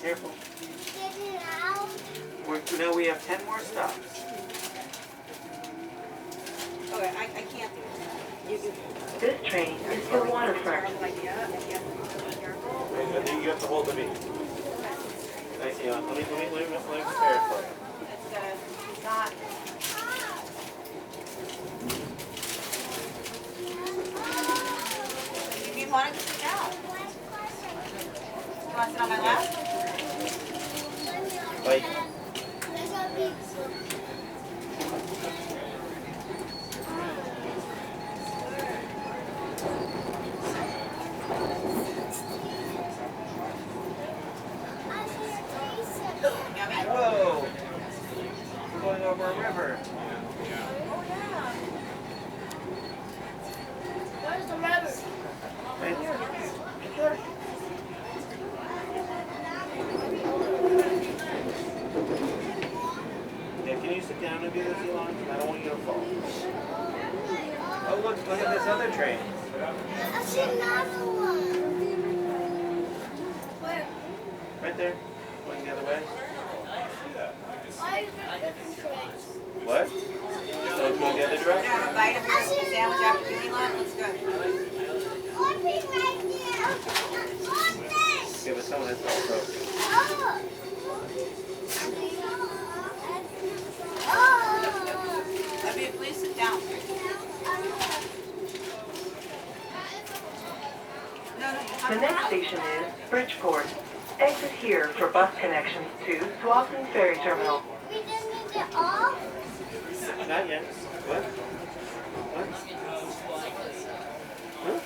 Careful. Now we have 10 more stops. Okay, I can't do it. This train is for waterfront. I think you have to hold the beat. I see. Let me prepare it for you. It's not. If you want to sit down. You want to sit on my lap? Like. Whoa! We're going over a river. Oh yeah. Where's the river? Right here. Yeah, can you sit down and do this, Elon? I don't want you to fall. Oh, look at this other train. I see another one. Where? Right there. Going the other way. Why is there different trains? What? So it's going the other You direction? want a bite of your sandwich after doing lunch? Let's go. Open right there. Open! Yeah, but some of this also. Abby, please sit down. No, you have The to next station is Bridgeport. Exit here for bus connections to Swanson Ferry Terminal. We didn't need it all? Not yet. What? What? Huh?